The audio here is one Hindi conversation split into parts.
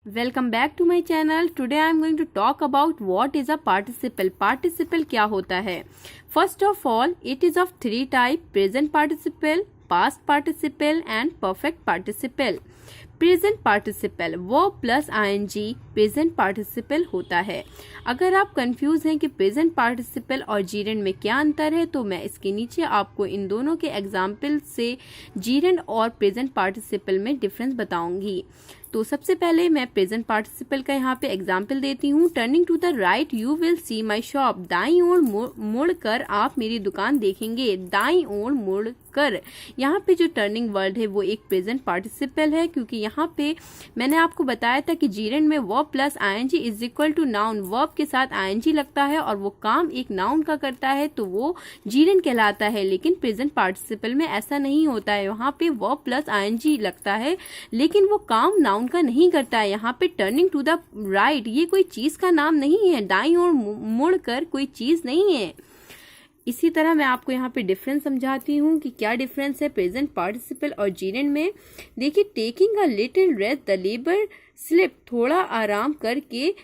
Welcome back to my channel. Today I am going to talk about what is a participle. Participle क्या होता है? First of all, it is of three type: present participle, past participle and perfect participle. Present participle verb plus I N G present participle होता है। अगर आप कंफ्यूज हैं कि प्रेजेंट पार्टिसिपल और जीरेंड में क्या अंतर है, तो मैं इसके नीचे आपको इन दोनों के एग्जाम्पल से जीरेंड और प्रेजेंट पार्टिसिपल में डिफरेंस बताऊंगी। तो सबसे पहले मैं प्रेजेंट पार्टिसिपल का यहाँ पे एग्जाम्पल देती हूँ। Turning to the right you will see my shop. दाईं ओर मुड़कर आप मेरी दुकान देखेंगे। दाईं ओर मुड़कर, यहाँ पे जो टर्निंग वर्ड है वो एक प्रेजेंट पार्टिसिपल है, क्योंकि यहाँ पे मैंने आपको बताया था कि जीरेंड में verb plus I N G is equal to noun. Verb के साथ आईएनजी लगता है और वो काम एक नाउन का करता है, तो वो जीरेंड कहलाता है। लेकिन प्रेजेंट पार्टिसिपल में ऐसा नहीं होता है। वहाँ पे वर्ब प्लस आईएनजी लगता है लेकिन वो काम नाउन का नहीं करता है। यहाँ पे टर्निंग टू द राइट ये कोई चीज का नाम नहीं है। दाईं ओर मुड़कर कोई चीज नहीं है। इसी तरह मैं आपको यहाँ पे डिफरेंस समझाती हूँ कि क्या डिफरेंस है प्रेजेंट पार्टिसिपल और जीरेंड में। देखिए, taking a little rest the labour slip. थोड़ा आराम करके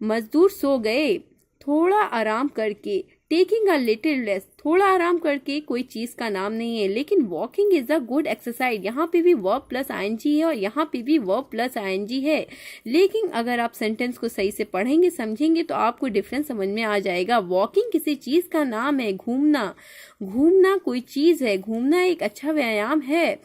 मजदूर सो गए। थोड़ा आराम करके, टेकिंग अ लिटिल रेस्ट, थोड़ा आराम करके कोई चीज का नाम नहीं है। लेकिन walking is a good exercise, यहाँ पे भी वर्ब प्लस आईएनजी है और यहाँ पे भी वर्ब प्लस आईएनजी है। लेकिन अगर आप सेंटेंस को सही से पढ़ेंगे समझेंगे तो आपको डिफरेंस समझ में आ जाएगा। वॉकिंग किसी चीज का नाम है। घूमना, घूमना कोई चीज है। घूमना एक अच्छा व्यायाम है,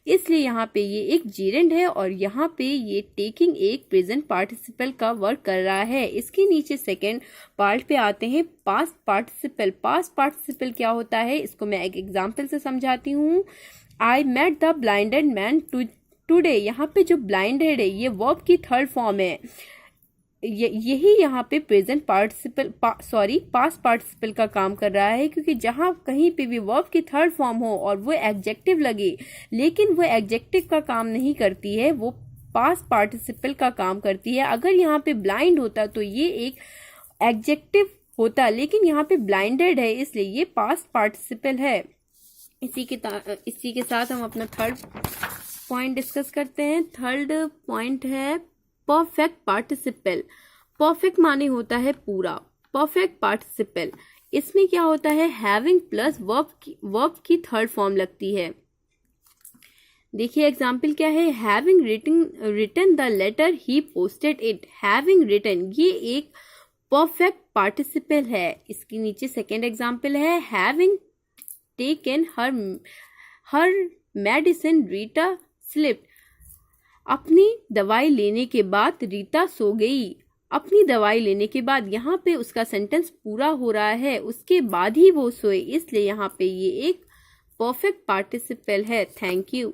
इसलिए यहाँ पे ये एक जीरेंड है और यहाँ पे ये टेकिंग एक प्रेजेंट पार्टिसिपल का वर्क कर रहा है। इसके नीचे सेकेंड पार्ट पे आते हैं, पास्ट पार्टिसिपल। पास्ट पार्टिसिपल क्या होता है इसको मैं एक एग्जाम्पल से समझाती हूँ। I met the blinded man today. यहाँ पे जो ब्लाइंडेड है ये वर्ब की थर्ड फॉर्म है। यही यहाँ पे प्रेजेंट पार्टिसिपल पास्ट पार्टिसिपल का काम कर रहा है, क्योंकि जहाँ कहीं पे भी वर्ब की थर्ड फॉर्म हो और वो एडजेक्टिव लगे, लेकिन वो एडजेक्टिव का काम नहीं करती है, वो पास्ट पार्टिसिपल का काम करती है। अगर यहाँ पे ब्लाइंड होता तो ये एक एडजेक्टिव होता, लेकिन यहाँ पे ब्लाइंडेड है इसलिए ये पास्ट पार्टिसिपल है। इसी के साथ हम अपना थर्ड पॉइंट डिस्कस करते हैं। थर्ड पॉइंट है परफेक्ट पार्टिसिपल। परफेक्ट माने होता है पूरा। परफेक्ट पार्टिसिपल, इसमें क्या होता है, हैविंग प्लस वर्ब की थर्ड फॉर्म लगती है। देखिए एग्जाम्पल क्या है, having written the letter he posted it. Having written ये एक परफेक्ट पार्टिसिपल है। इसके नीचे सेकेंड एग्जाम्पल है, having taken her medicine Rita slipped. अपनी दवाई लेने के बाद रीता सो गई। अपनी दवाई लेने के बाद, यहाँ पे उसका सेंटेंस पूरा हो रहा है, उसके बाद ही वो सोए, इसलिए यहाँ पे ये एक परफेक्ट पार्टिसिपल है। Thank you.